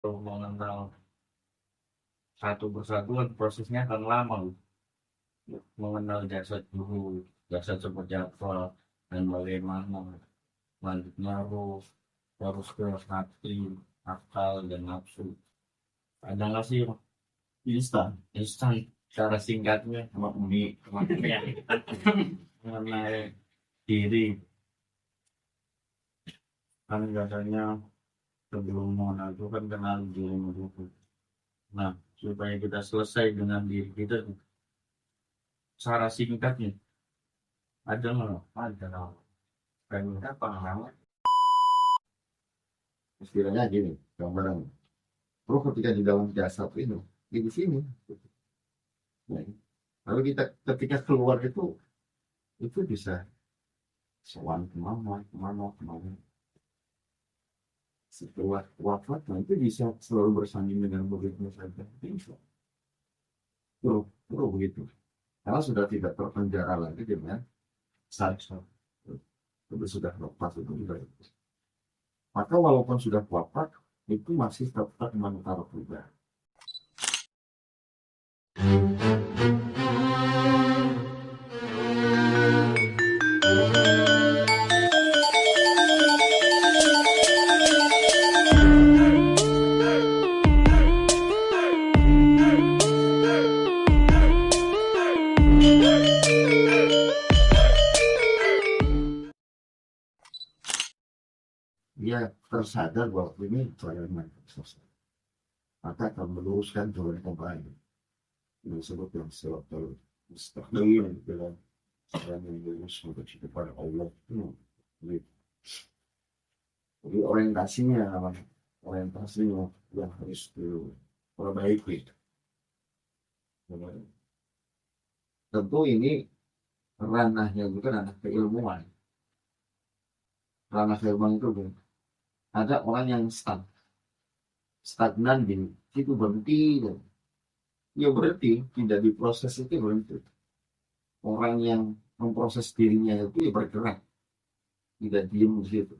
Kalau mengenal satu persatu kan prosesnya akan lama loh. Mengenal jasad dulu, jasad seperti apa dan bagaimana selanjutnya harus ke hati, akal dan nafsu. Ada nggak sih Instan. instan cara singkatnya Makanya mengenai diri kan katanya sebelum mengenal itu kan kenal diri dulu. Nah, supaya kita selesai dengan diri kita, cara singkatnya ada nggak? Ada nggak? Kayak apa namanya? istilahnya gini, gambaran. Roh ketika di dalam jasad itu, di sini. Nah, lalu kita ketika keluar itu bisa sowan kemana, kemana, kemana. Setelah wafat, nah itu bisa selalu bersanding dengan begitu saja. Bisa. Terus begitu. Karena sudah tidak terpenjara lagi dengan saja. Itu sudah lepas itu sudah. Maka walaupun sudah wafat, itu masih tetap menetap juga. Dia tersadar bahwa ini pelayanan selesai. Maka akan meluruskan jalan yang baik. Ini disebut yang selalu mustaqim dalam jalan yang lurus menuju kepada Allah. Jadi orientasinya yang harus diperbaiki. Tentu ini ranahnya bukan ranah keilmuan. Ranah keilmuan itu bukan. Ada orang yang stagnan di situ berhenti. Ya berarti tidak diproses itu berhenti. Orang yang memproses dirinya itu ya bergerak, tidak diem di situ.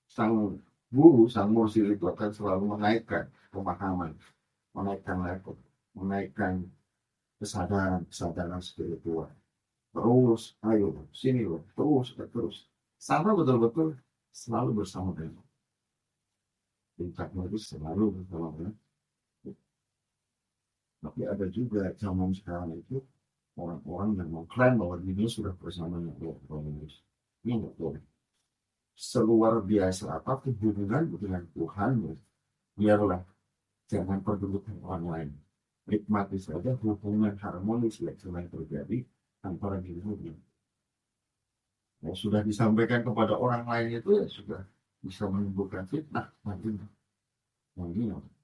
Sang guru, sang mursyid itu akan selalu menaikkan pemahaman, menaikkan level, menaikkan kesadaran spiritual. Terus, ayo, sini loh, terus. Sampai betul-betul selalu bersama dengan puncaknya itu selalu bersama dengan. Tapi ada juga zaman sekarang itu orang-orang yang mengklaim bahwa dirinya sudah bersama dengan Allah. Ini nggak boleh. Seluar biasa apa hubungan dengan Tuhan, biarlah jangan pedulikan orang lain. Nikmati saja hubungan harmonis yang sedang terjadi antara dirimu. Yang sudah disampaikan kepada orang lain itu ya sudah bisa menimbulkan fitnah nanti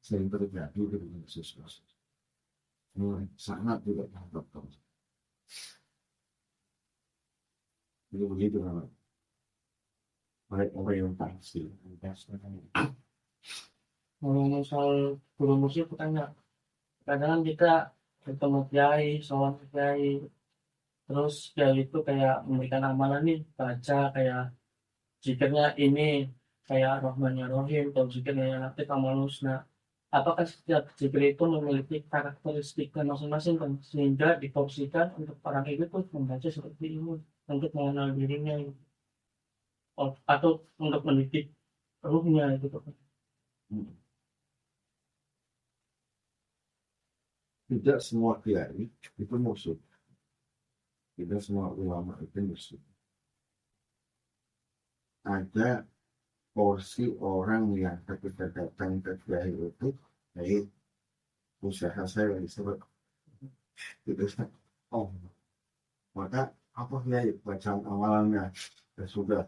sering terjadi dengan sesuatu. Ini sangat tidak mantap. Jadi begitu kan. Baik orientasi. Ngomong soal guru musik, aku tanya, kadang kan kita ketemu kiai, soal kiai, terus kiai itu kayak memberikan amalan nih, baca kayak zikirnya ini, kayak Rahmannya Rohim, atau zikirnya Latif Amal Husna. Apakah setiap zikir itu memiliki karakteristiknya masing-masing kan? Sehingga diporsikan untuk orang itu tuh membaca seperti ini, untuk mengenal dirinya, gitu. Atau untuk mendidik ruhnya gitu kan. Tidak semua kiai itu musuh. Tidak semua ulama itu musuh. Ada porsi orang yang ketika datang ke kiai itu, baik usaha saya disebut itu. Oh, maka apa kiai bacaan amalannya? Ya sudah,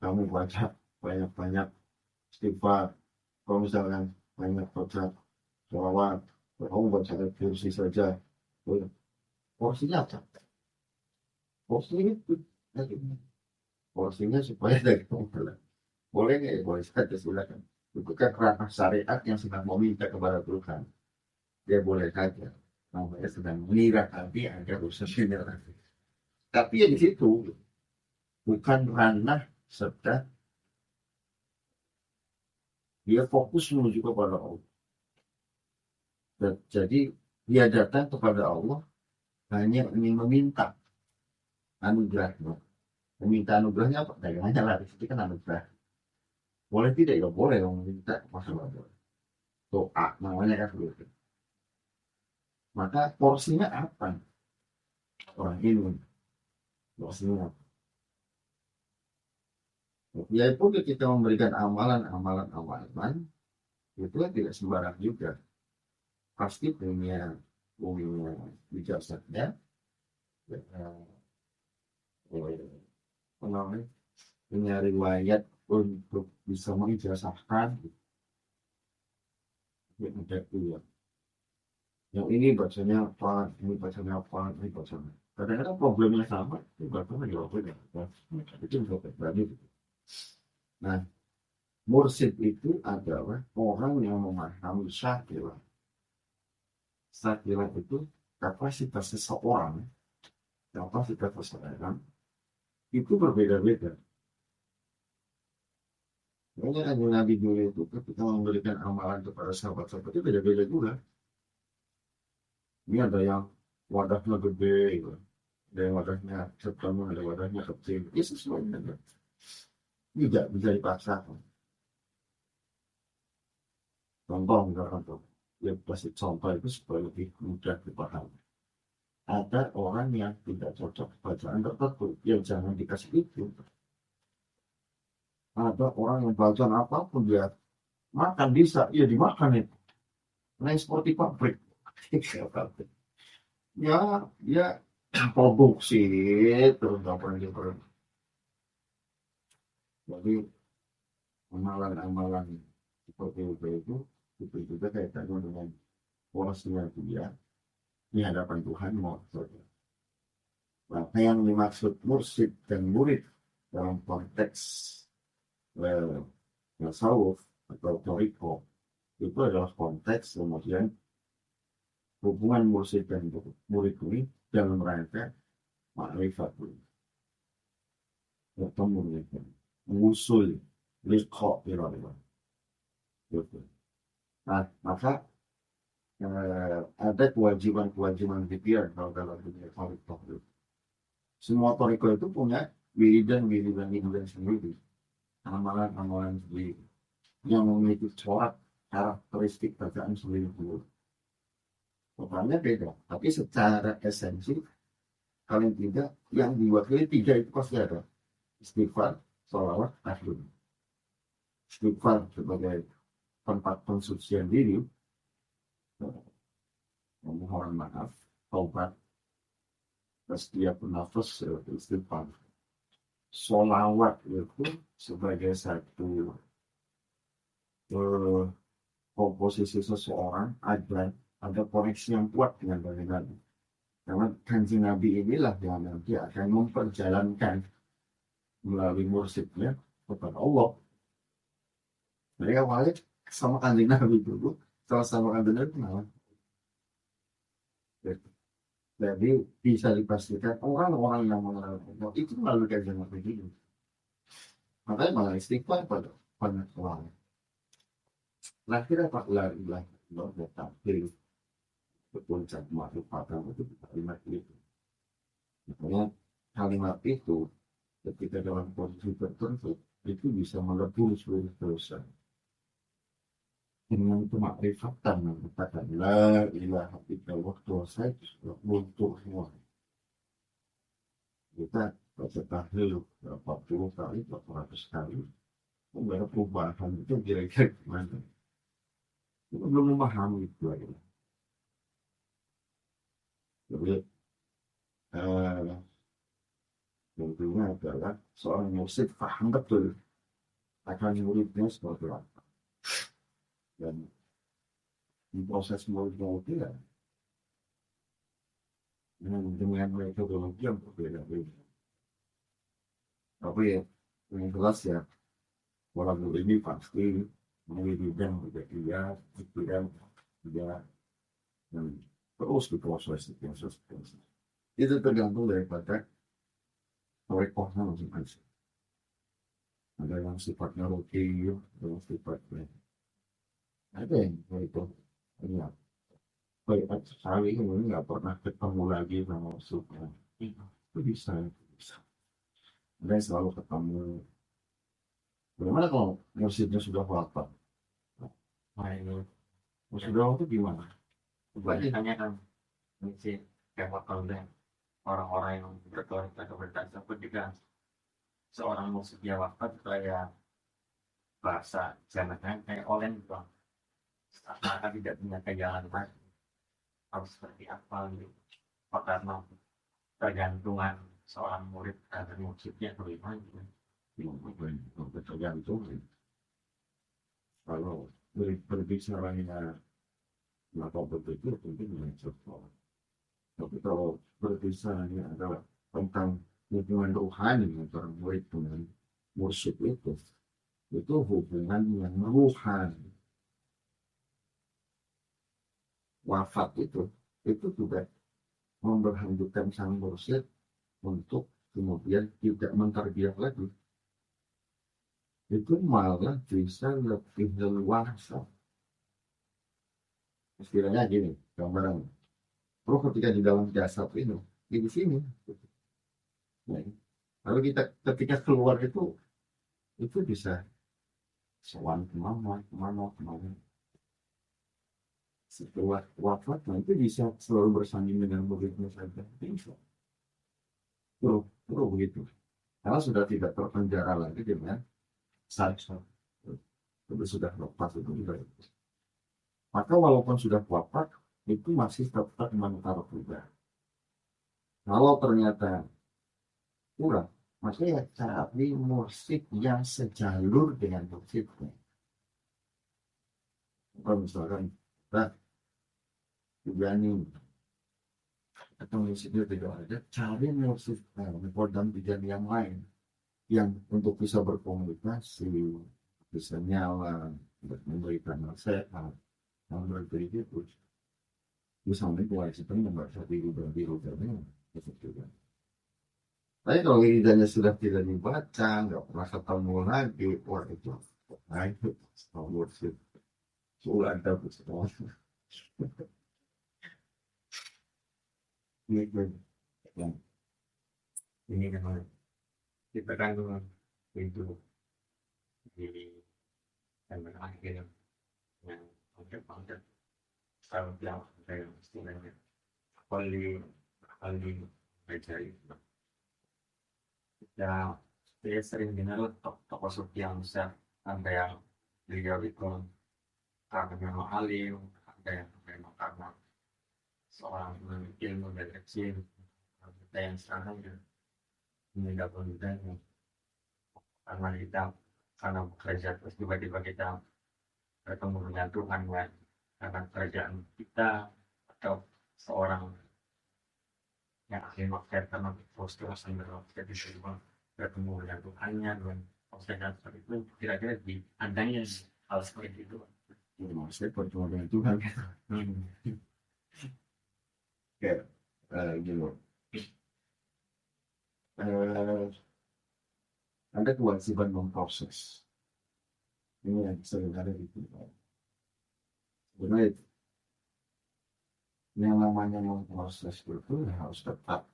kamu baca banyak-banyak istighfar. Kalau misalkan banyak baca sholawat, kamu baca kursi saja. Porsinya apa? Porsinya itu, porsinya supaya dari pembelaan. Boleh nggak ya? Boleh saja, silakan. Itu kan ranah syariat yang sedang meminta kepada Tuhan. Dia boleh saja. Namanya sedang mengira tapi agar usaha lagi. Tapi ya di situ bukan ranah serta Dia fokus menuju kepada Allah. Jadi dia datang kepada Allah hanya ingin meminta anugerahnya. Meminta anugerahnya apa? Dagangannya lah, itu kan anugerah. Boleh tidak? Ya boleh dong meminta, masalah boleh. Doa namanya kan begitu. Maka porsinya apa? Orang ini porsinya. Ya pun ketika memberikan amalan itu kan tidak sembarang juga. Pasti punya bijaksana, ya, apa namanya, punya riwayat untuk bisa mengijazahkan yang ada itu ya. Yang ini bacanya apa, ini bacanya apa, ini bacanya. Kadang-kadang problemnya sama, itu bacanya jawabnya apa. Itu bisa terjadi. Nah, mursyid itu adalah orang yang memahami syakilah. Syakilah itu kapasitas seseorang, kapasitas seseorang itu berbeda-beda. Makanya kan Nabi dulu itu ketika memberikan amalan kepada sahabat-sahabat itu beda-beda juga. Ini ada yang wadahnya gede, gitu. Ada yang wadahnya sedang, ada wadahnya kecil. Ya sesuai dengan tidak bisa dipaksakan. Contoh misalkan tuh, ya pasti contoh itu supaya lebih mudah dipahami. Ada orang yang tidak cocok bacaan tertentu, yang jangan dikasih itu. Ada orang yang bacaan apapun dia makan bisa, ya dimakan itu. Nah, seperti pabrik. Ya, ya produksi terus apa gitu. Jadi amalan-amalan seperti itu juga kaitannya dengan porsinya dia di hadapan Tuhan mau saja. Maka yang dimaksud mursyid dan murid dalam konteks tasawuf atau toriko itu adalah konteks kemudian hubungan mursyid dan murid ini dalam rangka ma'rifat bertemu dengan mengusul liqa iradillah. Gitu. Nah, maka ada kewajiban-kewajiban zikir kalau dalam dunia toriko. Semua toriko itu punya wiridan sendiri, amalan-amalan sendiri yang memiliki corak karakteristik bacaan sendiri. Pokoknya beda, tapi secara esensi paling tidak yang diwakili tiga itu pasti ada. Istighfar, sholawat, tahlil. Istighfar sebagai tempat pensucian diri, memohon maaf, taubat, setiap nafas istighfar. Sholawat itu sebagai satu komposisi seseorang agar ada koneksi yang kuat dengan Nabi. Karena kanjeng Nabi inilah yang nanti akan memperjalankan melalui mursyidnya kepada Allah. Mereka awalnya sama kanjeng Nabi dulu, sama kanjeng Nabi kenalan. Jadi bisa dipastikan orang-orang yang mengenal Allah itu melalui kanjeng Nabi dulu. Makanya malah istighfar pada banyak orang. Terakhir apa? La ilaha illallah tahlil. Puncak makrifatan itu kalimat itu. Makanya kalimat itu ketika dalam posisi tertentu itu bisa melebur seluruh dosa. Dengan kemakrifatan mengatakan la ilaha illallah, dosa itu sudah luntur semua. Kita baca tahlil berapa puluh kali, berapa ratus kali, membayar perubahan itu kira-kira gimana? Kita belum memahami itu lagi. Jadi tentunya adalah seorang mursyid paham betul akan muridnya seperti apa, dan di proses muridnya itu ya dengan metodologi yang berbeda-beda. Tapi ya, yang jelas ya orang murid ini pasti muridnya berbeda, pikiran dia, dan terus diproses. Itu tergantung daripada rekornya masing-masing. Ada yang sifatnya rutin, ada yang sifatnya ada yang itu ya banyak sekali kemudian nggak pernah ketemu lagi sama musuhnya itu bisa ada yang selalu ketemu. Bagaimana kalau musuhnya sudah wafat? Nah ini Sudah wafat itu gimana? kebanyakannya kan misi kayak bakal deh orang-orang yang berkeluarga tersebut juga seorang musuhnya wafat kayak bahasa jalannya kayak olen gitu, akan tidak punya pegangan lagi harus seperti apa gitu. Apa karena tergantungan seorang murid dan muridnya bagaimana gitu. Tergantung kalau berbicaranya maka betul tentu dengan contoh. Tapi kalau berbicaranya adalah tentang hubungan rohani antara murid dengan mursyid itu hubungan yang rohani. Wafat itu juga memberhentikan sang mursyid untuk kemudian tidak menterbiak lagi. Itu malah bisa lebih leluasa. Istilahnya gini, gambaran. Roh ketika di dalam jasad ini, di sini. Nah, lalu kita ketika keluar itu bisa sowan kemana. Setelah wafat, nah itu bisa selalu bersanding dengan muridnya saja. Bisa. Terus begitu. Karena sudah tidak terpenjara lagi dengan saat sudah lepas itu juga. Maka walaupun sudah wafat, itu masih tetap mengantar juga. Kalau ternyata kurang, makanya cari musik yang sejalur dengan musiknya. Kalau misalkan, nah, juga nih, atau musiknya tidak ada, cari musik dan bidang yang lain, yang untuk bisa berkomunikasi, bisa nyala, memberikan nasihat, memberi itu. Misalnya kewajiban membaca biru dan itu juga. Tapi kalau lidahnya sudah tidak dibaca, nggak pernah ketemu lagi, wah itu, nah itu, nomor sih, sudah ada semua. Ini kan kita kan itu di dan akhir yang pangkat kalau yang kayak istilahnya kali ajaib ya. Saya sering dengar tokoh sufi yang besar, ada yang beliau itu karena memang alim, ada yang memang karena seorang ilmu dari kecil, ada yang sekarang ya mudah-mudahan karena kita karena bekerja terus tiba-tiba kita bertemu dengan Tuhan kan, karena kerjaan kita atau seorang yang akhirnya maksud karena terus-terusan jadi semua bertemu dengan Tuhannya dan proses seperti itu kira-kira di adanya hal seperti itu. Saya bertemu dengan Tuhan. Kayak gini, ada kewajiban memproses. Ini yang sebenarnya itu. Sebenarnya yang namanya memproses itu harus tetap.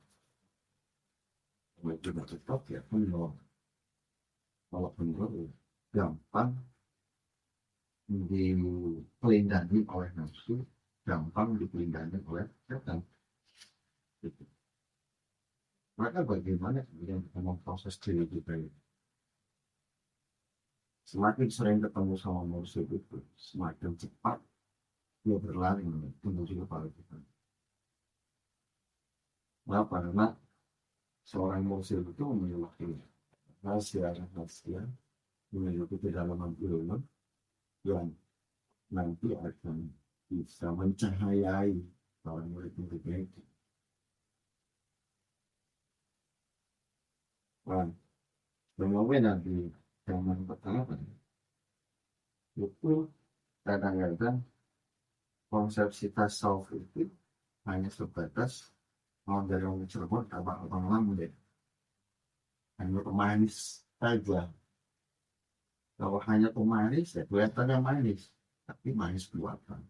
Tidak tetap ya penuh. Kalau penuh gampang dipelindungi oleh nafsu, gampang dipelindungi oleh setan. Gitu. Maka bagaimana kemudian kita memproses diri kita itu? Semakin sering ketemu sama musuh itu, semakin cepat dia berlari menuju kepala kita. Kenapa? Karena seorang musuh itu memiliki rahasia, memiliki kedalaman ilmu yang nanti akan bisa mencahayai para murid-muridnya itu. Nah, fenomena di zaman pertama itu kadang-kadang konsepsi tasawuf itu hanya sebatas dari orang Cirebon abang Lampung deh, hanya pemanis saja. Kalau hanya pemanis ya kelihatannya manis, tapi manis buatan.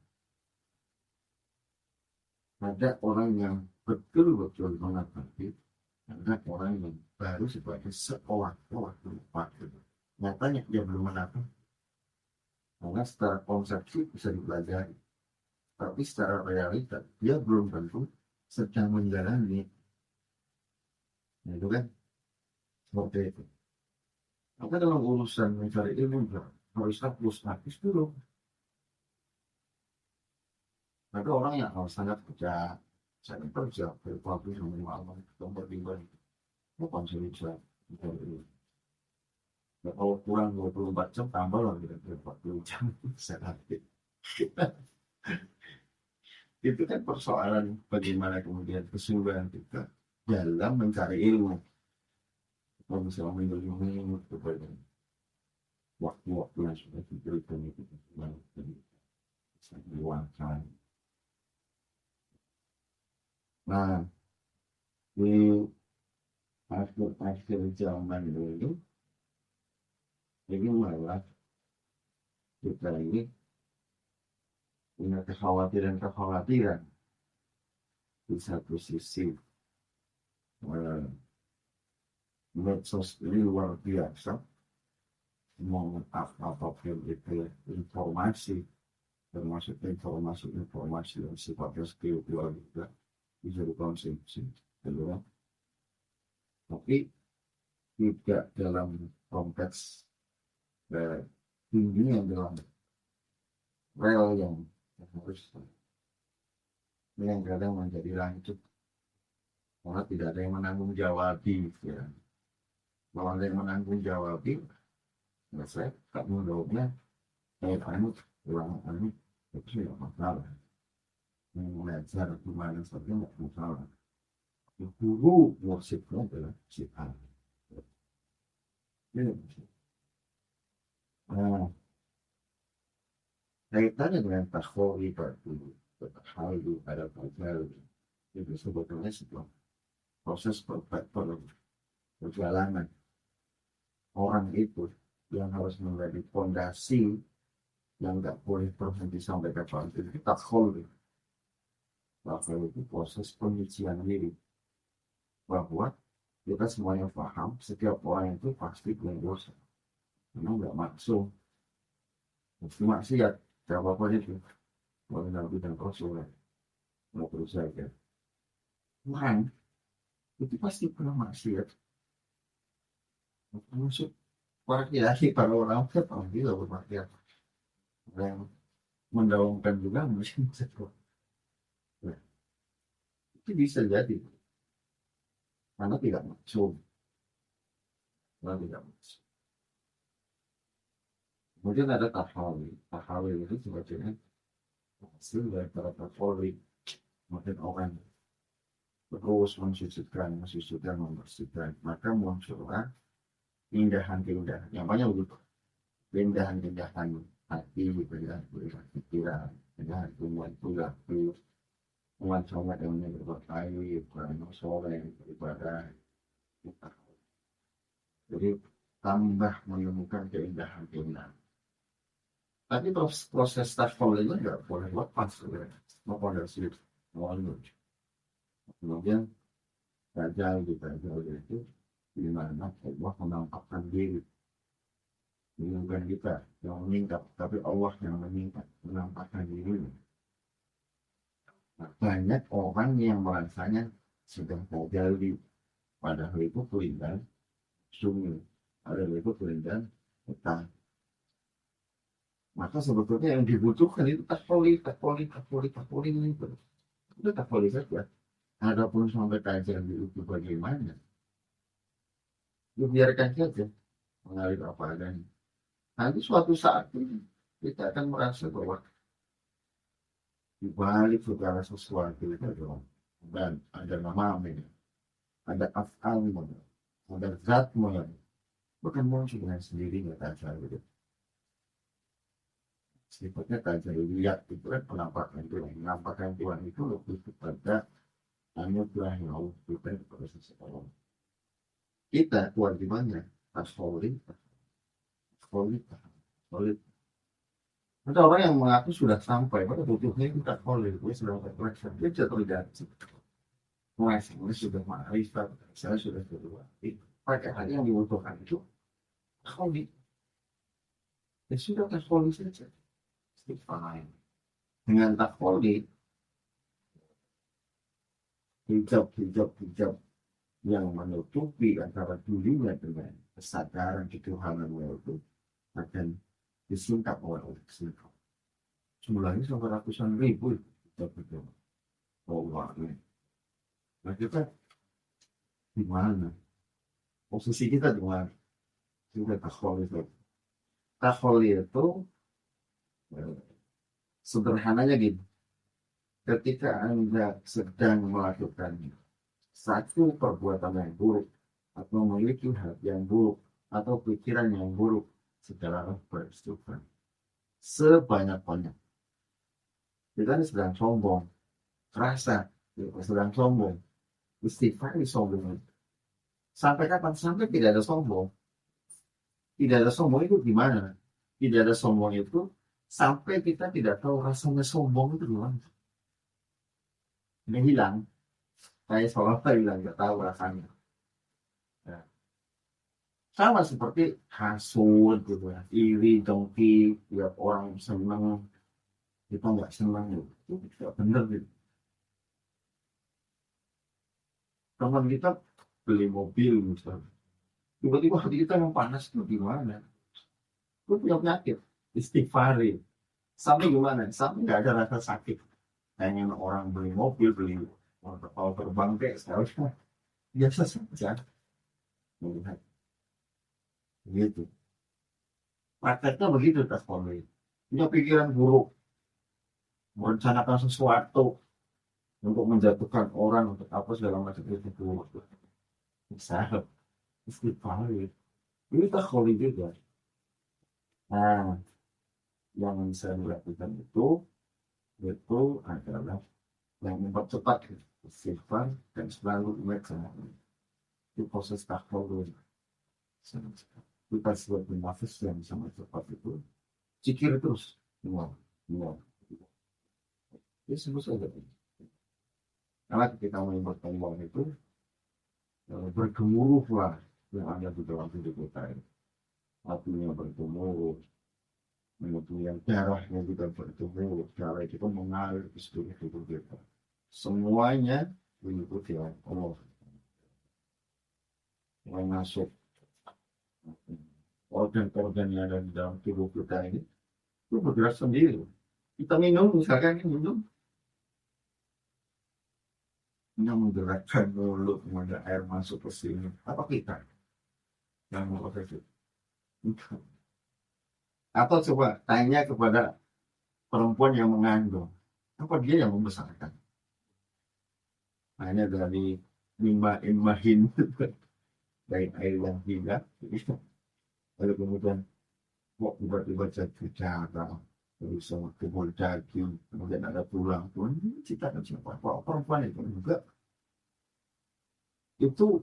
Ada orang yang betul-betul menghadapi, ada orang yang baru sebagai seolah-olah melupakan. Nyatanya dia belum mendapat, karena secara konsepsi bisa dipelajari, tapi secara realita dia belum tentu sedang menjalani. Itu kan seperti itu. Maka dalam urusan mencari ilmu harus hapus dulu. Ada orang yang sangat kerja, saya kerja berpabrik sama malam, tempat tinggal, bukan saya bisa mencari ilmu. Ya, kalau kurang 24 jam tambah lagi 40 jam saya aktif. Itu kan persoalan bagaimana kemudian kesungguhan kita dalam mencari ilmu. Kalau misalnya menilai kepada waktu-waktu yang sudah diberikan itu bisa diluangkan. Nah, di akhir-akhir zaman ini malah kita ini punya kekhawatiran di satu sisi. Medsos ini luar biasa, apapun itu informasi, termasuk informasi yang sifatnya spiritual juga bisa dikonsumsi, gitu. Tapi tidak dalam konteks tingginya dalam rel yang harus yang kadang menjadi lanjut, karena tidak ada yang menanggung jawabi, ya. Kalau ada yang menanggung jawabi, ya saya tak menjawabnya, saya anut, kurang anut, itu tidak masalah. Mengajar gimana saja tidak masalah. Guru musiknya adalah si A. Nah, kaitannya dengan takholi takholi ada takholi itu sebetulnya sebuah proses perjalanan orang itu yang harus menjadi fondasi yang nggak boleh berhenti sampai kapan itu takholi. Takholi itu proses penyucian diri bahwa kita semuanya paham setiap orang itu pasti punya dosa, memang nggak maksum, mesti maksiat siapapun itu, mau Nabi dan Rasul, mau terus saja orang itu pasti pernah maksiat, maksud para kiai para orang pasti lah bermaksiat, yang mendaungkan juga mungkin nah, itu bisa jadi karena tidak maksum, karena tidak maksum. Kemudian ada tahawi itu sebetulnya hasil dari para tahawi, makin orang terus mensucikan, membersihkan, maka muncullah keindahan-keindahan. Yang banyak begitu, keindahan-keindahan hati, keindahan pikiran, keindahan tumbuhan perilaku, umat sholat yang berbuat baik, beramal soleh, beribadah. Jadi tambah menemukan keindahan-keindahan. Tapi proses tasawuf itu nggak boleh lepas maupun dari situ. Kemudian Dajjal itu di mana Allah menampakkan diri, bukan kita yang meningkat, tapi Allah yang meningkat menampakkan diri. Nah, banyak orang yang merasanya sedang terjadi, padahal itu kelindan sunyi, padahal itu kelindan hutan. Maka sebetulnya yang dibutuhkan itu takpoli itu. Itu takpoli saja. Adapun sampai kajian itu bagaimana, ya biarkan saja mengalir apa adanya. Nanti suatu saat kita akan merasa bahwa di balik segala sesuatu itu dan ada nama-nama, ada af'almu, ada zatmu, bukan muncul dengan sendirinya saja gitu. Sifatnya kajian lihat itu kan penampakan Tuhan itu lebih kepada anugerah yang Allah berikan kepada seseorang. Kita kewajibannya tasawuf. Ada orang yang mengaku sudah sampai pada butuhnya kita kolej, dia sudah refleksi, dia jatuh terjadi. Mulai saya sudah marifat, saya sudah kedua. Pada hal yang dibutuhkan itu kolej, ya sudah kolej saja. Fine. Dengan tak kolej, hijab yang menutupi antara dirinya dengan kesadaran ketuhanannya itu akan disingkap oleh Allah. Jumlahnya sampai ratusan ribu itu. Allah. Nah kita di mana? Posisi kita di mana? Kita takholi itu. Takholi itu sederhananya gitu. Ketika Anda sedang melakukan satu perbuatan yang buruk atau memiliki hati yang buruk atau pikiran yang buruk, secara beristighfar sebanyak-banyak. Kita ini sedang sombong, rasa sedang sombong, istighfar sombong. Sampai kapan? Sampai tidak ada sombong. Tidak ada sombong itu gimana? Tidak ada sombong itu sampai kita tidak tahu rasanya sombong itu gimana. Ini hilang. Saya seolah hilang, nggak tahu rasanya. Nah, sama seperti hasut gitu ya, iri, dengki, lihat orang senang, kita nggak senang itu nggak bener gitu. Teman kita beli mobil misalnya, tiba-tiba hati kita yang panas itu gimana? Itu punya penyakit, istighfari. Sampai gimana? Sampai nggak ada rasa sakit. Pengen orang beli mobil, beli kapal terbang kayak seharusnya biasa saja. Melihat gitu. Prakteknya begitu tas polri. Punya pikiran buruk, merencanakan sesuatu untuk menjatuhkan orang untuk apa segala macam itu buruk. Bisa istighfari. Ini tak polri juga. Nah, yang bisa dilakukan itu adalah yang mempercepat istighfar dan selalu ingat sama itu proses takwa. Kita sebagai nafas yang sangat cepat itu cikir terus mual. Ini sebut saja. Karena kita melibatkan uang itu bergemuruhlah yang ada di dalam hidup kita ini. Hatinya bergemuruh, kemudian darahnya juga bergemuruh, darah itu mengalir ke seluruh hidup kita. Semuanya mengikuti Allah. Yang masuk organ-organ yang ada di dalam tubuh kita ini itu bergerak sendiri. Kita minum, misalkan minum, yang menggerakkan mulut, kemudian air masuk ke sini. Apa kita yang melakukan itu? Atau coba tanya kepada perempuan yang mengandung, apa dia yang membesarkan? Hanya dari limbah-limbahin dari air yang tidak, lalu kemudian kok tiba-tiba jadi darah, terus sama kubur daging, kemudian ada tulang pun, ciptakan siapa? Perempuan itu juga itu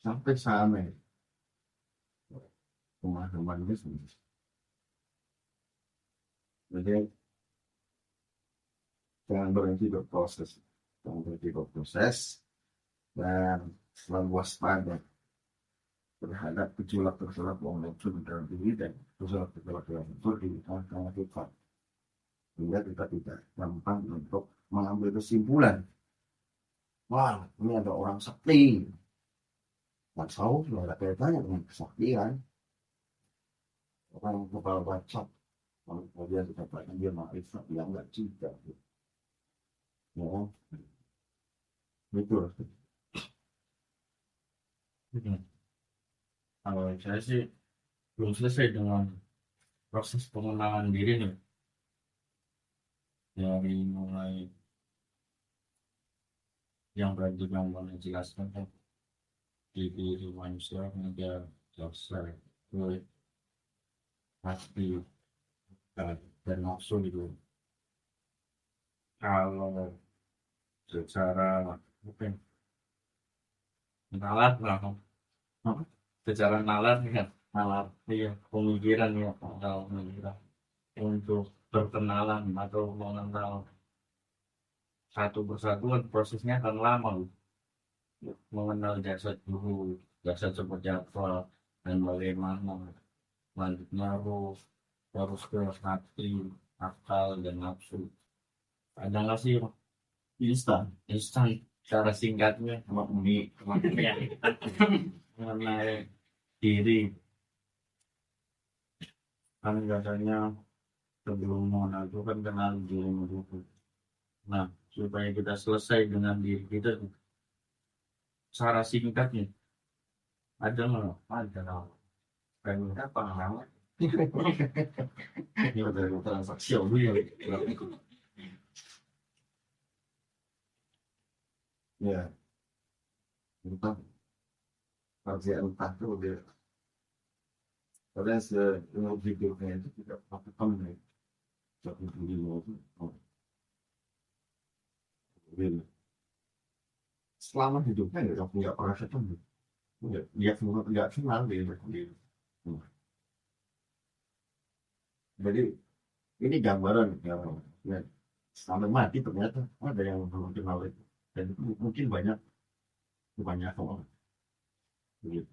sampai sana pemahaman bisnis. Jadi jangan berhenti berproses, dan selalu waspada terhadap gejolak-gejolak yang muncul dalam diri dan gejolak-gejolak yang muncul di tengah-tengah kita, sehingga kita tidak gampang untuk mengambil kesimpulan, wah ini ada orang sakti, nggak tahu nggak ada kaitannya dengan kesaktian. Orang yang kepala bacot, kemudian dikatakan dia makrifat, yang nggak juga, ya betul. Kalau saya sih belum selesai dengan proses pengenalan diri nih, dari mulai yang berarti yang mana jelaskan kan di diri manusia ada dosa, hati, dan nafsu itu. Kalau secara apa ya, nalar lah, secara nalar ya, nalar iya pemikiran ya, kalau pemikiran untuk berkenalan atau mengenal satu persatuan prosesnya akan lama loh. Mengenal jasad guru, jasad seperti apa, dan bagaimana lanjutnya harus ke hati, akal, dan nafsu. Ada nggak sih Instan instan cara singkatnya sama uni yang mengenal diri? Kan katanya sebelum mengenal itu kan kenal diri dulu. Nah, supaya kita selesai dengan diri kita, cara singkatnya ada nggak? Ada nggak? Pengen apa namanya? ini udah transaksi dulu ya. Ya, entah kerja entah itu udah karena seumur hidupnya itu tidak paham nih. Tapi dulu itu gitu. Selama hidupnya nggak pernah ketemu. Dia semua nggak kenal dia. Jadi ini gambaran ya, sampai mati ternyata ada yang belum kenal itu. Dan itu mungkin banyak orang begitu.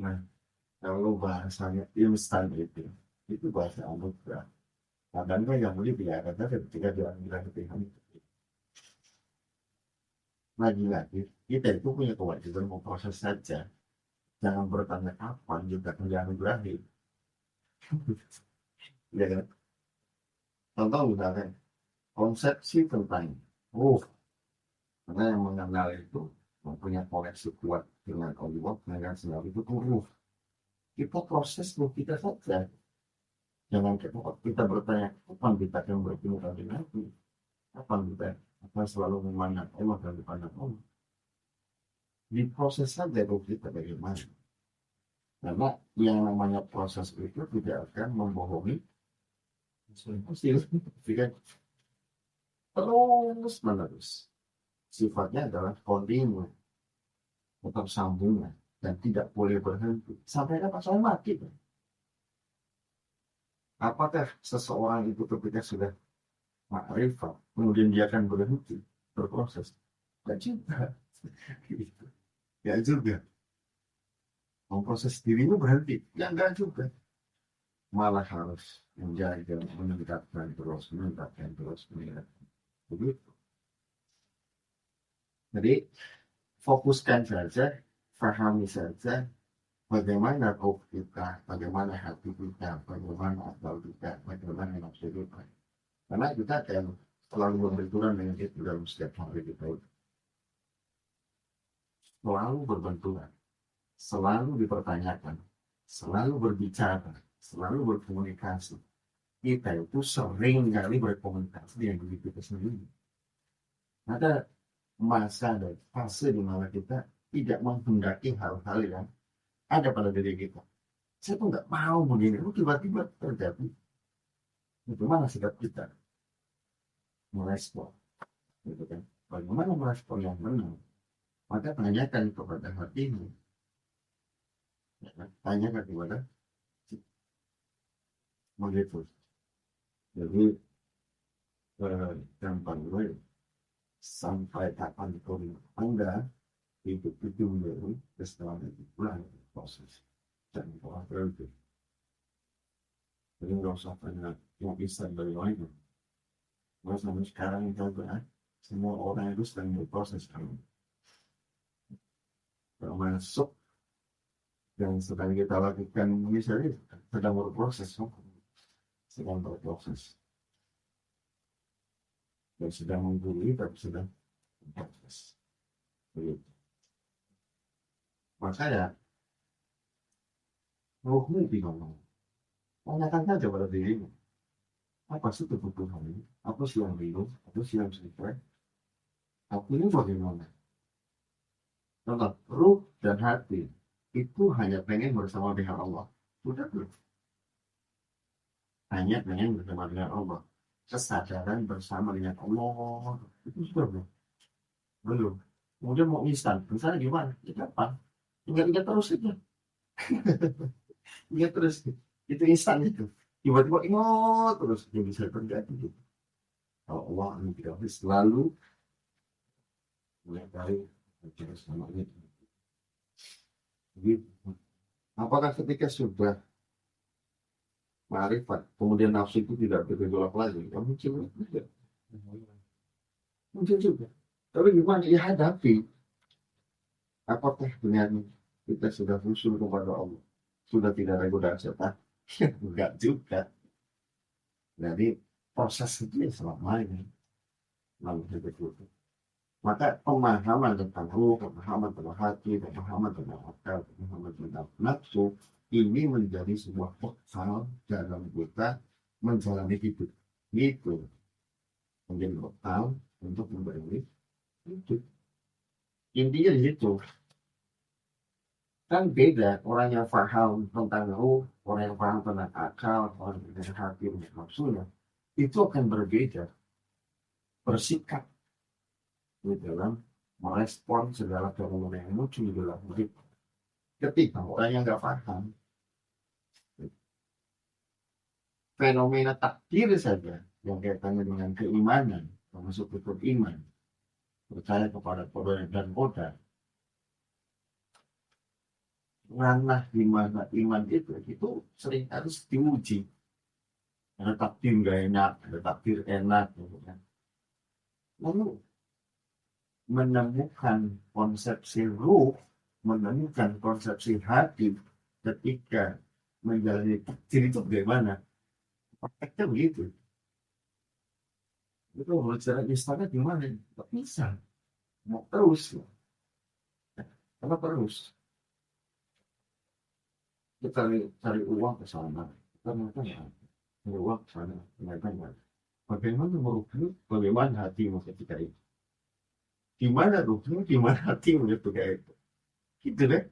Nah, kalau bahasanya instan itu bahasa anugerah. Kadang-kadang yang boleh biarkan ketika dia bilang ketika itu. Lagi-lagi kita itu punya kewajiban memproses saja. Jangan bertanya kapan juga dianugerahi. Ya kan? Contoh misalnya konsepsi tentang karena yang mengenal itu mempunyai koneksi kuat dengan Allah dengan segala itu tuh kita proses kita saja. Jangan kita bertanya kapan kita akan bertemu lagi nanti, kapan kita akan selalu memandang Allah dan dipandang Allah. Diproses saja kita bagaimana. Karena yang namanya proses itu tidak akan membohongi hasil. Terus menerus. Sifatnya adalah kontinu, tetap sambungan dan tidak boleh berhenti sampai dapat sampai mati. Apakah seseorang itu ketika sudah makrifat kemudian dia akan berhenti berproses? Tidak juga. Ya juga. Memproses dirinya berhenti? Ya enggak juga. Malah harus menjaga, meningkatkan terus, meningkatkan. Begitu. Jadi fokuskan saja, pahami saja bagaimana roh kita, bagaimana hati kita, bagaimana akal kita, bagaimana nafsu kita. Karena kita akan selalu berbenturan dengan itu dalam setiap hari kita. Selalu berbenturan, selalu dipertanyakan, selalu berbicara, selalu berkomunikasi. Kita itu sering kali berkomunikasi dengan diri kita sendiri. Ada masa dan fase di mana kita tidak menghendaki hal-hal yang ada pada diri kita. Saya tuh nggak mau begini, tiba-tiba terjadi. Bagaimana sikap kita merespon, gitu kan? Bagaimana merespon yang benar? Maka tanyakan kepada hatimu, ya kan? Tanyakan kepada begitu. Jadi gampang gue sampai kapanpun Anda hidup itu menjadi kesalahan itu pulang proses dan pola berarti. Jadi nggak usah tanya yang bisa dari lain. Karena sampai sekarang juga semua orang itu sedang berproses kan. Termasuk yang sedang kita lakukan misalnya sedang berproses, dan sedang menggurui tapi sedang berproses. Begitu. Makanya rohmu bingung. Tanyakan saja pada dirimu. Apa sih kebutuhannya? Apa sih yang bingung? Apa sih yang selesai? Aku ini bagaimana? Contoh, ruh dan hati itu hanya pengen bersama dengan Allah. Sudah belum? Hanya pengen bersama dengan Allah. Kesadaran bersama dengan Allah. Itu sudah belum? Belum. Kemudian mau instan. Misalnya gimana? Ya gampang. Ingat-ingat terus saja. Ingat terus. Itu instan itu. Tiba-tiba ingat terus yang bisa terjadi gitu. Kalau Allah tidak selalu mulai dari bicara sama itu. Gitu. Apakah ketika sudah marifat, kemudian nafsu itu tidak bergejolak lagi? Ya, mungkin juga. Mungkin juga. Tapi gimana ya hadapi? Apakah dengan kita sudah usul kepada Allah, sudah tidak ragu dan setan? Enggak juga. Jadi proses itu ya selamanya. Lalu begitu. Maka pemahaman tentang ruh, pemahaman tentang hati, pemahaman tentang akal, pemahaman tentang nafsu ini menjadi sebuah bekal dalam kita menjalani hidup. Itu menjadi bekal untuk menjalani hidup. Intinya itu kan beda orang yang paham tentang ruh, orang yang paham tentang akal, orang yang tentang hati, tentang nafsunya itu akan berbeda bersikap di dalam merespon segala fenomena yang muncul di dalam hidup. Ketika orang yang nggak paham fenomena takdir saja yang kaitannya dengan keimanan, termasuk rukun iman, percaya kepada qada dan qadar, ranah di mana iman itu sering harus diuji. Ada takdir nggak enak, ada takdir enak, gitu kan. Lalu menemukan konsepsi ruh, menemukan konsepsi hati ketika menjalani takdir itu bagaimana? Prakteknya begitu. Itu belajar istana gimana? Tidak bisa. Mau terus. Karena terus. Kita cari uang ke sana. Kita makan ya. Cari uang ke sana. Makan. Bagaimana merugi? Bagaimana hatimu ketika itu? Gimana ruginya? Gimana hatimu ketika itu? Gitu deh.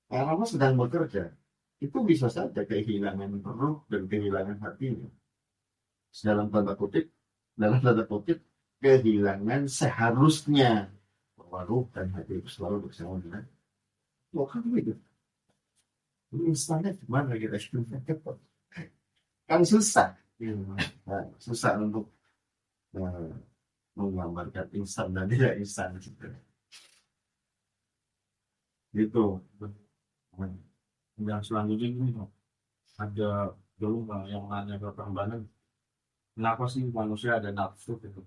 Karena sedang bekerja. Itu bisa saja kehilangan ruh dan kehilangan hatinya. Dalam tanda kutip, kehilangan seharusnya bahwa ruh dan hati itu selalu bersama dengan Tuhan itu. Instannya gimana kita kan susah, nah, susah untuk menggambarkan instan dan tidak instan gitu. Yang selanjutnya ini ada dulu yang nanya ke Kang Banan, kenapa sih manusia ada nafsu gitu?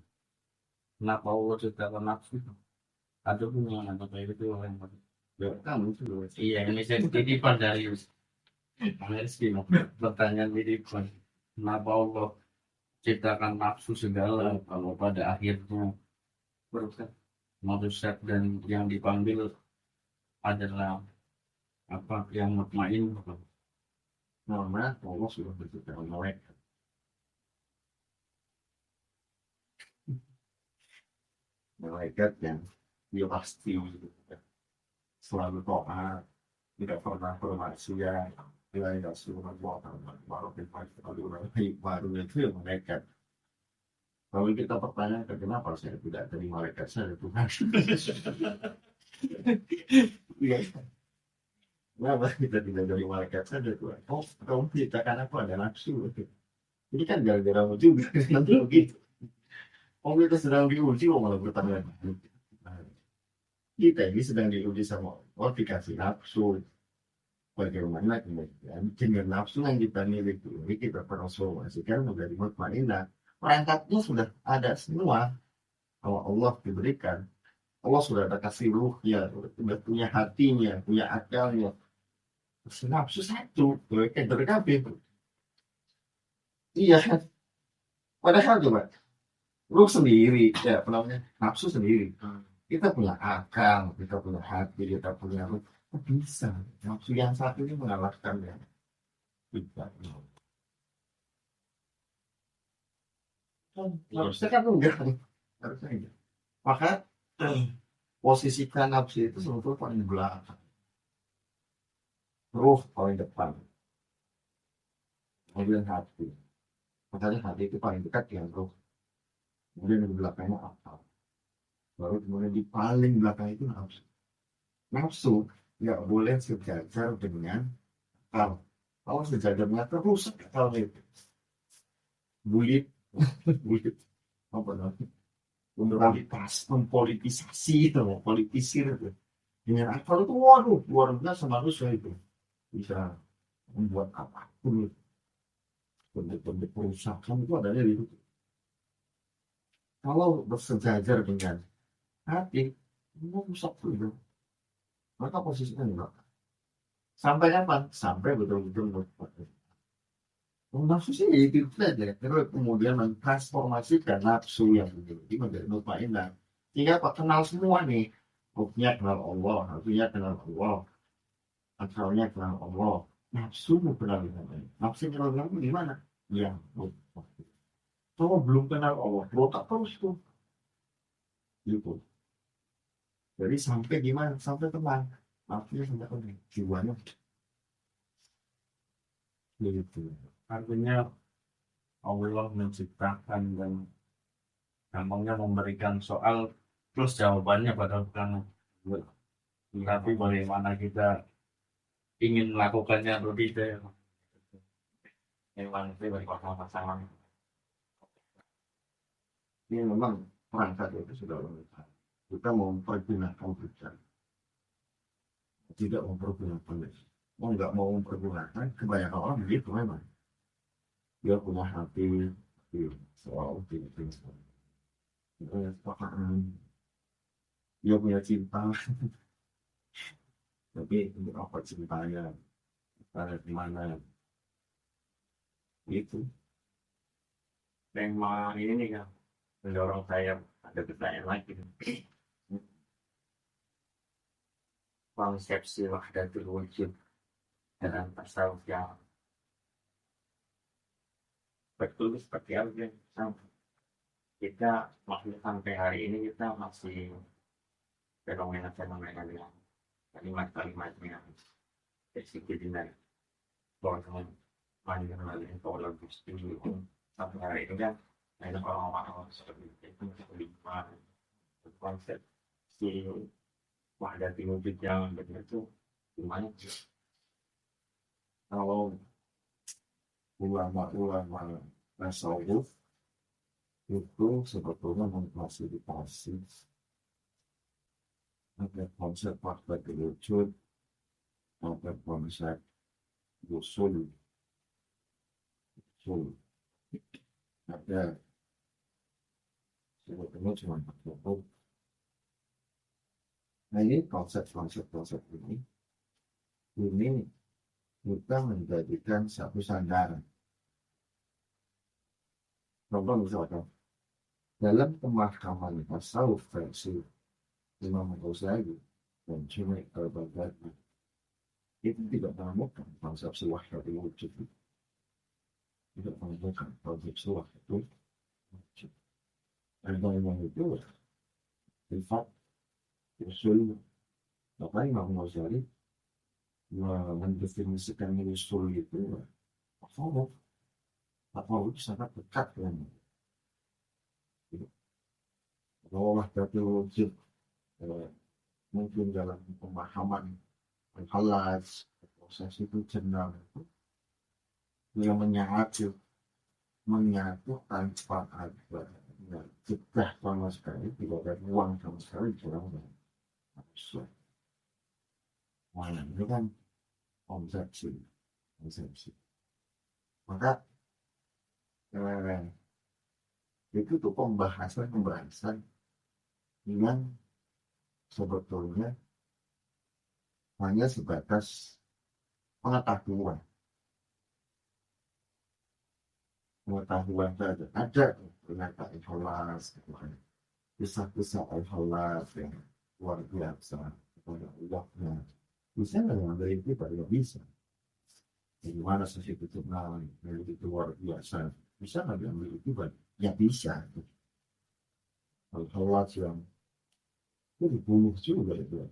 Kenapa Allah ciptakan nafsu? Ada pun yang nanya kayak gitu yang Ya, kamu itu loh. iya ini saya titipan dari Rizky, pertanyaan titipan. Kenapa Allah ciptakan nafsu segala kalau pada akhirnya manusia dan yang dipanggil adalah apa yang mutmain? Karena Allah sudah berciptakan malaikat. Malaikat yang dia pasti selalu taat, tidak pernah bermaksiat, tidak suruh buat baru baru itu yang malaikat. Kalau kita pertanyakan kenapa saya tidak dari malaikat saya Tuhan? Iya. Kenapa kita tidak dari malaikat saja Tuhan? Oh, kamu ciptakan aku ada nafsu. Ini kan gara-gara juga nanti begitu. Oh, kita sedang diuji, oh malah bertanya. Kita ini sedang diuji sama Allah dikasih nafsu. Bagaimana kemudian dengan nafsu yang kita miliki ini kita transformasikan menjadi mutmainah. Perangkatnya sudah ada semua. Kalau Allah diberikan, Allah sudah ada kasih ruhnya, sudah punya hatinya, punya akalnya. Nafsu satu, kayak terkabit. Iya kan? Padahal coba, ruh sendiri, ya apa namanya, nafsu sendiri. Kita punya akal, kita punya hati, kita punya ruh. Kok bisa? Nafsu yang satu ini mengalahkan yang tidak. Harusnya kan enggak. Harusnya enggak. Maka posisikan nafsu itu sebetulnya paling belakang. Ruh paling depan. Kemudian hati. Makanya hati itu paling dekat dengan ruh. Kemudian di belakangnya akal. Baru kemudian di paling belakang itu nafsu. Nafsu nggak boleh sejajar dengan akal. Kalau sejajahnya rusak kalau itu. Bulit, bulit, apa namanya? Mempolitisasi itu, politisir itu. Dengan akal itu, waduh, luar biasa manusia itu. Bisa membuat apapun, bentuk-bentuk perusakan itu adanya di situ. Kalau bersejajar dengan hati, mau rusak itu. Maka posisinya enggak. Sampai kapan? Sampai betul-betul berpikir. Nafsu sih itu saja. Terus kemudian mentransformasikan nafsu yang memiliki menjadi mutmainnah. Sehingga Pak kenal semua nih. Ruhnya kenal Allah, hatinya kenal Allah, akalnya kenal Allah. Nafsu kenal Allah. Nafsu kenal Allah gimana? Ya, kalau belum kenal Allah, berotak terus tuh. Gitu. Jadi sampai gimana? Sampai tenang. Nafsunya sampai tenang. Jiwanya. Gitu. Artinya Allah menciptakan dan gampangnya memberikan soal terus jawabannya padahal bukan. Tapi bagaimana kita ingin melakukannya atau tidak. Memang itu dari pasangan. Ini memang perangkat itu sudah lengkap. Kita mau mempergunakan pikiran, tidak mempergunakan itu. Mau nggak mau mempergunakan, kebanyakan orang begitu memang. Dia punya hati soal itu. Dia punya cinta, tapi untuk apa cintanya? Pada mana? Itu. Tema ini kan mendorong saya ada pertanyaan lagi. Konsepsi wahdatul wujud dalam tasawuf yang betul seperti apa sih? Kita maksudnya sampai hari ini kita masih fenomena-fenomena dengan kalimat-kalimatnya disipliner bahwa panjang lagi ontologis itu sampai hari ini kan ada orang-orang seperti itu kelima konsep si wahdatul wujud yang benar itu gimana sih? Kalau ulama-ulama tasawuf itu sebetulnya mengklasifikasi ada konsep wahdatul wujud, ada konsep usul, ada sebetulnya cuma 40. Nah ini konsep ini kita menjadikan satu sandaran. Contoh misalkan dalam pemahaman tasawuf versi Imam Ghazali dan Junaid al-Baghdadi itu tidak menemukan konsep wahdatul wujud, tidak menemukan konsep wahdatul wujud. Dan yang itu sifat usul. Maka Imam Ghazali mendefinisikan usul itu tasawuf sangat dekat dengan bahwa wahdatul wujud mungkin dalam pemahaman al-khalas proses itu jenang yang menyatu tanpa ada jeda sama sekali, tidak ada ruang sama sekali dalam manusia. Mana ini kan konsepsi. Maka itu tuh pembahasan yang sebetulnya hanya sebatas pengetahuan saja. Ada ternyata ikhlas, kisah-kisah ikhlas yang luar biasa kepada Allahnya. Bisa nggak mengambil itu? Tidak bisa. Bagaimana sesi keturunan yang itu luar biasa? Bisa nggak diambil itu? Ya bisa. Ikhlas yang itu dibunuh juga itu.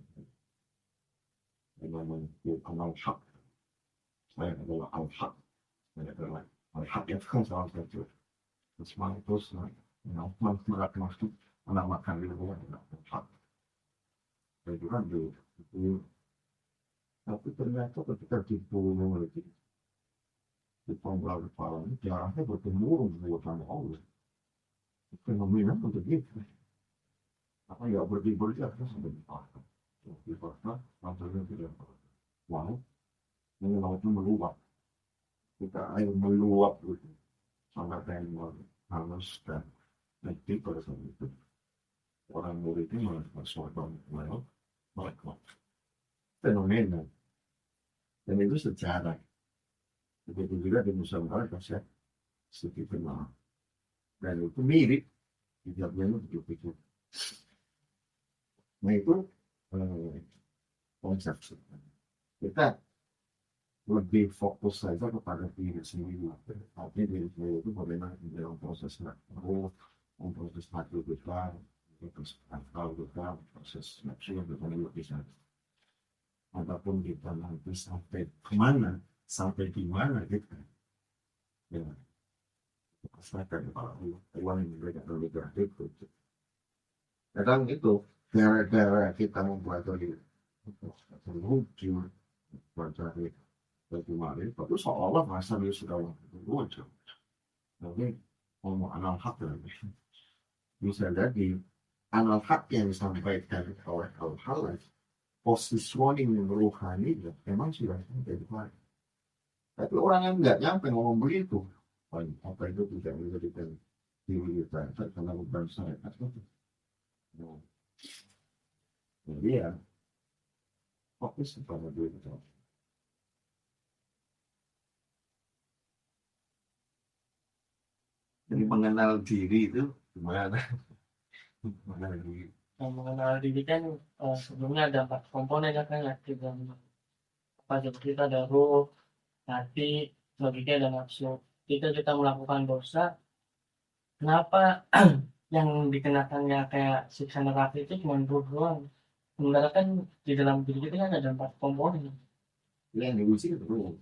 Namanya al-haq. Saya adalah al-haq. Saya adalah al-haq yang salah satu. Semangat terus, semangat masuk menamakan diri adalah al-haq. Itu kan itu. Tapi ternyata ketika dibunuh lagi, di penggal kepala ini jaraknya bertemurun sama Allah. Fenomena untuk itu. Apa nggak berdiri atas sampai di pasar. Di pasar, pasarnya tidak wow, ini lautnya meluap. Kita air meluap gitu. Sangat tembak, halus dan nanti pada saat itu orang muridnya melakukan suatu melakukan fenomena dan itu sejarah. Begitu juga di Nusantara ya, sedikit kenal dan itu mirip kejadiannya begitu. Nah itu konsep kita lebih fokus saja kepada diri sendiri. Artinya diri sendiri itu bagaimana dalam proses roh, proses hati kita, proses akal kita, proses nafsu yang kita miliki saja. Apapun kita nanti sampai kemana, sampai di mana kita, ya, pasrahkan kepada Allah. Allah yang memberikan anugerah itu. Kadang itu gara-gara kita mempelajari menuju mempelajari bagaimana itu seolah merasa dia sudah waktu tapi ngomong anal hak lagi bisa jadi anal hak yang disampaikan oleh hal positioning rohani memang sudah sampai di mana. Tapi orang yang nggak nyampe ngomong begitu, apa itu tidak menjadikan diri kita karena bukan saya. Jadi ya fokus kepada diri kita. Jadi mengenal diri itu gimana? Mengenal diri. Yang mengenal diri kan sebelumnya ada 4 komponen ya kan ya. Pada kita ada ruh, hati, logika dan nafsu. Ketika kita melakukan dosa, kenapa yang dikenakannya kayak siksa neraka itu cuma ruh doang? Sementara kan di dalam diri kita kan ada 4 komponen. Yang diuji itu ruh.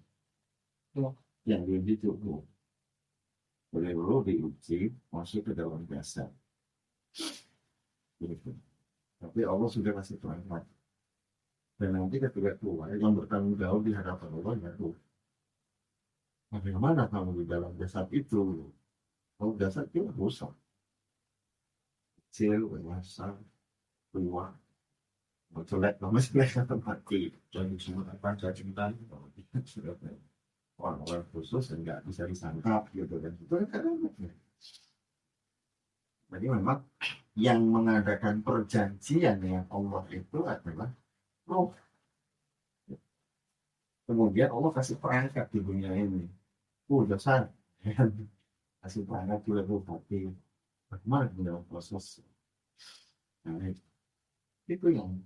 Yang diuji itu ruh. Oleh ruh diuji masuk ke dalam jasad. Gitu. Tapi Allah sudah kasih selamat. Dan nanti ketika keluar yang bertanggung jawab di hadapan Allah ya ruh. Bagaimana kamu di dalam jasad itu? Kalau jasad itu rusak. Kecil, besar, keluar. Jelek, jelek atau mati. Jadi semua apa cinta sudah orang-orang khusus dan nggak bisa disangkap gitu kan. Itu kan. Jadi memang yang mengadakan perjanjian dengan Allah itu adalah roh. Kemudian Allah kasih perangkat di dunia ini. Dasar. Kasih perangkat juga ruh hati. Bagaimana dalam proses. Nah, itu yang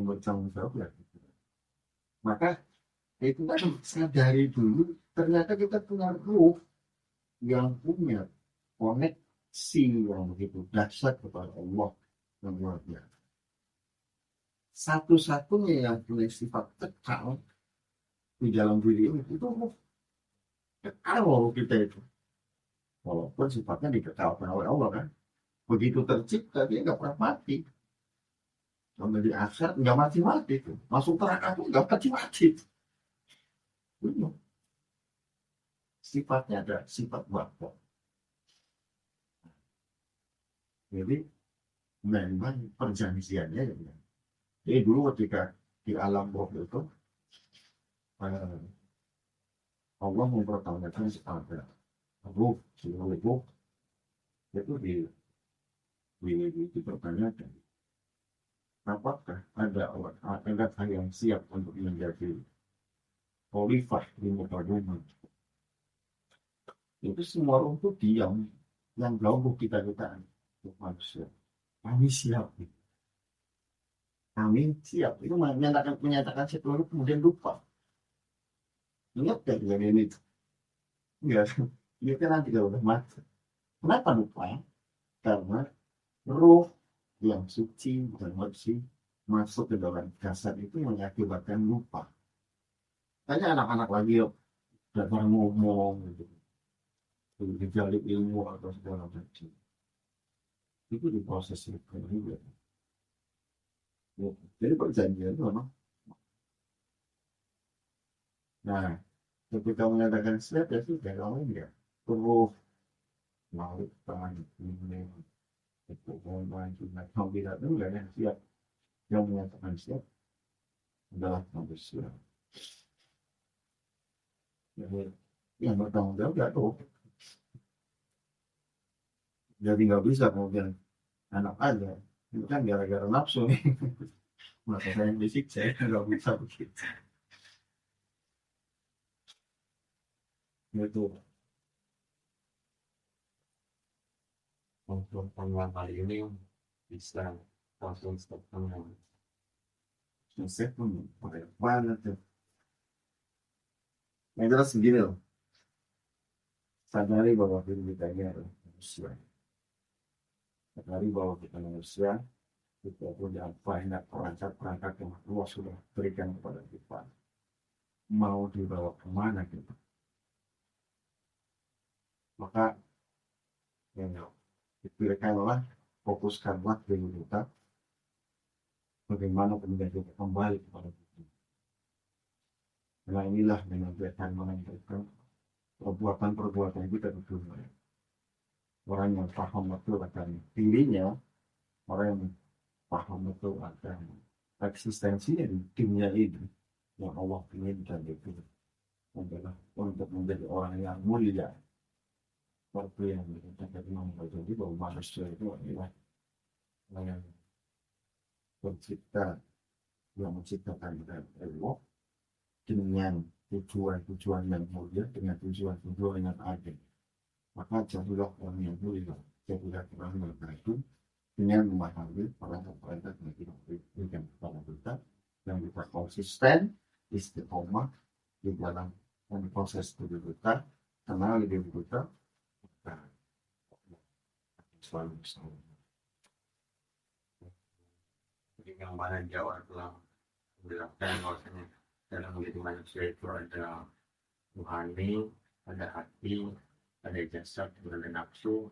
bertanggung jawab ya. Maka itu kan sadari dulu ternyata kita punya ruh yang punya koneksi yang begitu dahsyat kepada Allah yang luar biasa. Satu-satunya yang punya sifat kekal di dalam diri ini itu ruh. Kekal ruh kita itu. Walaupun sifatnya dikekalkan oleh Allah kan. Begitu tercipta dia nggak pernah mati. Kalau di akhirat nggak mati-mati tuh. Masuk neraka pun nggak mati-mati. Sifatnya ada sifat bapak. Jadi memang perjanjiannya ya. Jadi dulu ketika di alam roh itu Allah mempertanyakan kepada ruh, seluruh ruh itu dipertanyakan. Apakah ada orang yang siap untuk menjadi khalifah di muka bumi? Itu semua ruh itu diam, yang jauh kita manusia. Kami siap. Kami siap. Itu menyatakan seluruh kemudian lupa. Ingat gak dengan ini? Ya, dia kan nanti kalau udah mati. Kenapa lupa? Karena ruh yang suci dan bersih masuk ke dalam jasad itu mengakibatkan lupa. Tanya anak-anak lagi yuk, datang ngomong gitu, gejala ilmu atau segala macam. Itu diproses juga. Jadi perjanjian itu memang. Nah, Ketika menyatakan siap ya sudah, kamu enggak perlu mau tangan ini itu mau juga kamu tidak enggak yang siap, yang menyatakan siap adalah kamu siap. Jadi yang bertanggung jawab ya tuh, jadi nggak bisa kemudian anak aja itu kan gara-gara nafsu nih. Maka saya yang fisik saya nggak bisa begitu. Itu Untuk penguat kali ini bisa langsung stop tenang. saya pun banyak banget tuh. Yang jelas begini loh, sadari bahwa diri kita ini adalah manusia. Sadari bahwa kita manusia, kita punya banyak perangkat-perangkat yang Allah sudah berikan kepada kita. Mau dibawa kemana kita? Maka ya, dipilihkanlah, fokuskanlah diri kita, bagaimana kemudian kita kembali kepada Tuhan. Karena inilah yang akan menentukan perbuatan-perbuatan kita di dunia. Orang yang paham betul akan dirinya, orang yang paham betul akan eksistensinya di dunia ini, yang Allah inginkan itu adalah untuk menjadi orang yang mulia. Seperti yang dikatakan Imam Ghazali bahwa manusia itu adalah orang yang pencipta, yang menciptakan Allah dengan tujuan-tujuan yang mulia, dengan tujuan-tujuan yang adil. Maka jadilah orang yang mulia, jadilah orang yang berhasil dengan memahami perangkat-perangkat yang kita berikan kepada kita, yang kita konsisten, istiqomah di dalam proses diri kita, kenal diri kita, selalu bersama. Jadi yang mana Jawa telah menjelaskan bahwasanya dalam menjadi manusia itu ada rohani, ada hati, ada jasad, dan ada nafsu.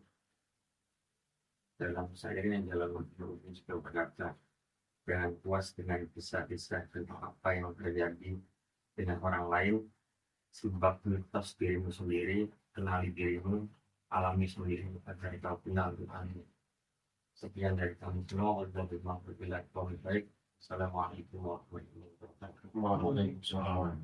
Dalam saya ini dalam menurut juga berkata, jangan puas dengan kisah-kisah tentang apa yang terjadi dengan orang lain, sebab mitos dirimu sendiri, kenali dirimu, alami sendiri agar kau kenal Tuhanmu. Sekian dari kami semua. Wabillahi taufiq baik. Assalamualaikum warahmatullahi wabarakatuh. Waalaikumsalam.